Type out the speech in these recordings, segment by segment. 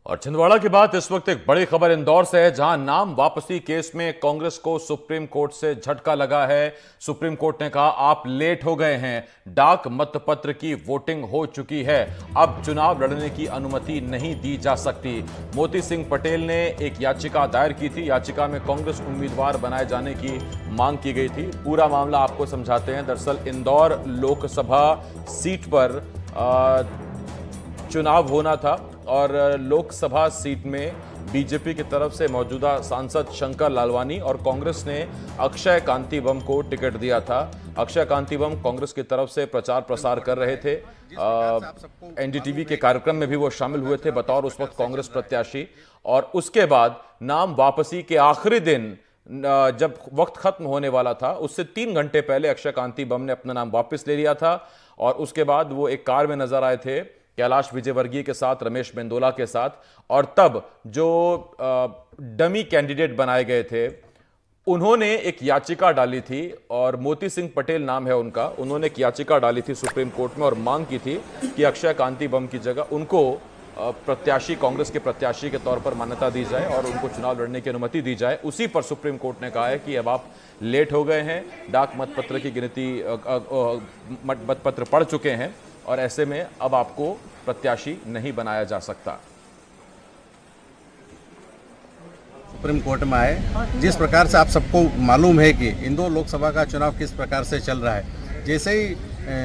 और छिंदवाड़ा की बात इस वक्त एक बड़ी खबर इंदौर से है, जहां नाम वापसी केस में कांग्रेस को सुप्रीम कोर्ट से झटका लगा है। सुप्रीम कोर्ट ने कहा आप लेट हो गए हैं, डाक मतपत्र की वोटिंग हो चुकी है, अब चुनाव लड़ने की अनुमति नहीं दी जा सकती। मोती सिंह पटेल ने एक याचिका दायर की थी। याचिका में कांग्रेस उम्मीदवार बनाए जाने की मांग की गई थी। पूरा मामला आपको समझाते हैं। दरअसल इंदौर लोकसभा सीट पर चुनाव होना था और लोकसभा सीट में बीजेपी की तरफ से मौजूदा सांसद शंकर लालवानी और कांग्रेस ने अक्षय कांतिवम को टिकट दिया था। अक्षय कांतिवम कांग्रेस की तरफ से प्रचार प्रसार कर रहे थे। एनडीटीवी के कार्यक्रम में भी वो शामिल हुए थे बतौर उस वक्त कांग्रेस प्रत्याशी। और उसके बाद नाम वापसी के आखिरी दिन जब वक्त खत्म होने वाला था, उससे 3 घंटे पहले अक्षय कांतिवम ने अपना नाम वापस ले लिया था। और उसके बाद वो एक कार में नजर आए थे कैलाश विजयवर्गीय के साथ, रमेश मेंदोला के साथ। और तब जो डमी कैंडिडेट बनाए गए थे उन्होंने एक याचिका डाली थी, और मोती सिंह पटेल नाम है उनका। उन्होंने एक याचिका डाली थी सुप्रीम कोर्ट में और मांग की थी कि अक्षय कांतिवम की जगह उनको प्रत्याशी, कांग्रेस के प्रत्याशी के तौर पर मान्यता दी जाए और उनको चुनाव लड़ने की अनुमति दी जाए। उसी पर सुप्रीम कोर्ट ने कहा है कि अब आप लेट हो गए हैं, डाक मतपत्र की गिनती, मतपत्र पड़ चुके हैं और ऐसे में अब आपको प्रत्याशी नहीं बनाया जा सकता। सुप्रीम कोर्ट में आए, जिस प्रकार से आप सबको मालूम है कि इंदौर लोकसभा का चुनाव किस प्रकार से चल रहा है। जैसे ही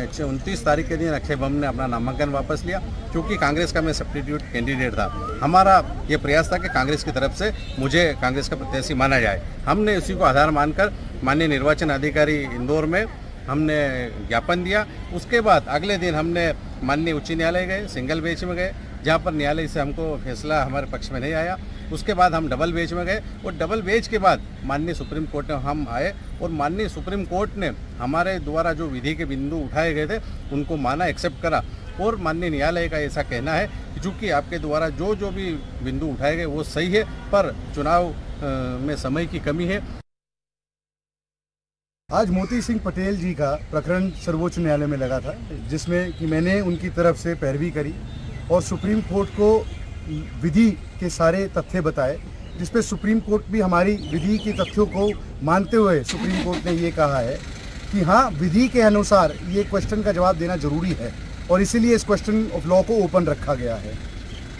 29 तारीख के दिन अक्षय बम ने अपना नामांकन वापस लिया, क्योंकि कांग्रेस का मैं सब्स्टिट्यूट कैंडिडेट था। हमारा ये प्रयास था कि कांग्रेस की तरफ से मुझे कांग्रेस का प्रत्याशी माना जाए। हमने उसी को आधार मानकर माननीय निर्वाचन अधिकारी इंदौर में हमने ज्ञापन दिया। उसके बाद अगले दिन हमने माननीय उच्च न्यायालय गए, सिंगल बेंच में गए, जहां पर न्यायालय से हमको फैसला हमारे पक्ष में नहीं आया। उसके बाद हम डबल बेंच में गए और डबल बेंच के बाद माननीय सुप्रीम कोर्ट में हम आए और माननीय सुप्रीम कोर्ट ने हमारे द्वारा जो विधि के बिंदु उठाए गए थे उनको माना, एक्सेप्ट करा। और माननीय न्यायालय का ऐसा कहना है कि चूँकि आपके द्वारा जो भी बिंदु उठाए गए वो सही है, पर चुनाव में समय की कमी है। आज मोती सिंह पटेल जी का प्रकरण सर्वोच्च न्यायालय में लगा था, जिसमें कि मैंने उनकी तरफ से पैरवी करी और सुप्रीम कोर्ट को विधि के सारे तथ्य बताए, जिसपे सुप्रीम कोर्ट भी हमारी विधि के तथ्यों को मानते हुए सुप्रीम कोर्ट ने ये कहा है कि हाँ, विधि के अनुसार ये क्वेश्चन का जवाब देना जरूरी है और इसीलिए इस क्वेश्चन ऑफ लॉ को ओपन रखा गया है।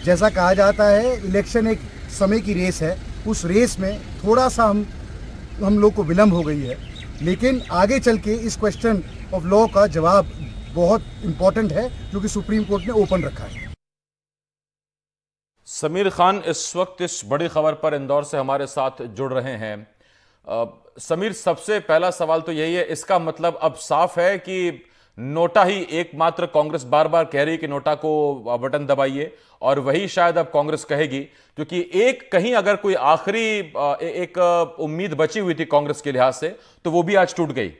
जैसा कहा जाता है, इलेक्शन एक समय की रेस है, उस रेस में थोड़ा सा हम लोग को विलम्ब हो गई है, लेकिन आगे चल के इस क्वेश्चन ऑफ लॉ का जवाब बहुत इंपॉर्टेंट है जो कि सुप्रीम कोर्ट ने ओपन रखा है। समीर खान इस वक्त इस बड़ी खबर पर इंदौर से हमारे साथ जुड़ रहे हैं। समीर, सबसे पहला सवाल तो यही है, इसका मतलब अब साफ है कि नोटा ही एकमात्र, कांग्रेस बार बार कह रही है कि नोटा को बटन दबाइए और वही शायद अब कांग्रेस कहेगी, क्योंकि एक कहीं अगर कोई आखिरी एक उम्मीद बची हुई थी कांग्रेस के लिहाज से तो वो भी आज टूट गई।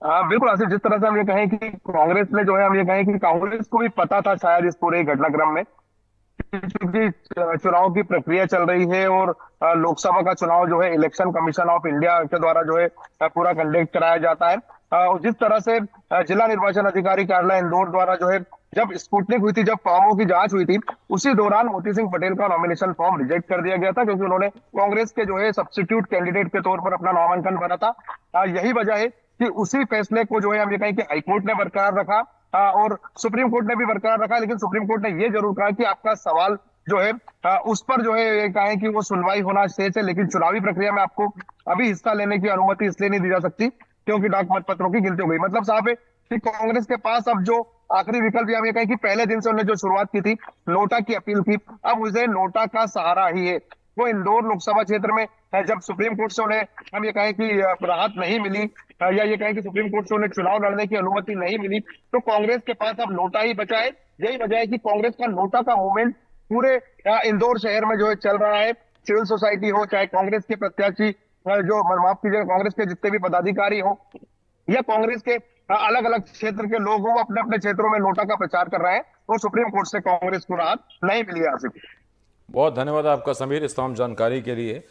बिल्कुल आसिफ, जिस तरह से हम ये कहें कि कांग्रेस ने जो है, हम ये कहें कि कांग्रेस को भी पता था शायद इस पूरे घटनाक्रम में, क्योंकि चुनाव की प्रक्रिया चल रही है और लोकसभा का चुनाव जो है इलेक्शन कमीशन ऑफ इंडिया के द्वारा जो है पूरा कंडक्ट कराया जाता है। जिस तरह से जिला निर्वाचन अधिकारी कार्यालय इंदौर द्वारा जो है जब स्पुटनिक हुई थी, जब फॉर्मों की जांच हुई थी, उसी दौरान मोती सिंह पटेल का नॉमिनेशन फॉर्म रिजेक्ट कर दिया गया था, क्योंकि उन्होंने कांग्रेस के जो है सब्स्टिट्यूट कैंडिडेट के तौर पर अपना नामांकन भरा था। यही वजह है कि उसी फैसले को जो है हम ये कहें कि हाईकोर्ट ने बरकरार रखा और सुप्रीम कोर्ट ने भी बरकरार रखा। लेकिन सुप्रीम कोर्ट ने ये जरूर कहा कि आपका सवाल जो है उस पर जो है ये कहें कि वो सुनवाई होना शेष है, लेकिन चुनावी प्रक्रिया में आपको अभी हिस्सा लेने की अनुमति इसलिए नहीं दी जा सकती क्योंकि डाक मतपत्रों की गिनती हो गई। मतलब साहब है कि कांग्रेस के पास अब जो आखिरी विकल्प, हम ये कहें कि पहले दिन से उन्होंने जो शुरुआत की थी, नोटा की अपील की, अब उसे नोटा का सहारा ही है। वो इंदौर लोकसभा क्षेत्र में जब सुप्रीम कोर्ट से उन्हें हम ये कहें कि राहत नहीं मिली या ये कहें कि सुप्रीम कोर्ट से उन्हें चुनाव लड़ने की अनुमति नहीं मिली, तो कांग्रेस के पास अब नोटा ही बचा है। यही वजह है कि कांग्रेस का नोटा का मूवमेंट पूरे इंदौर शहर में जो है चल रहा है। सिविल सोसाइटी हो, चाहे कांग्रेस के प्रत्याशी जो, माफ कीजिएगा, कांग्रेस के जितने भी पदाधिकारी हो या कांग्रेस के अलग अलग क्षेत्र के लोग हो, अपने अपने क्षेत्रों में नोटा का प्रचार कर रहे हैं और सुप्रीम कोर्ट से कांग्रेस को राहत नहीं मिली। आसिफ, बहुत धन्यवाद आपका समीर इस तमाम जानकारी के लिए।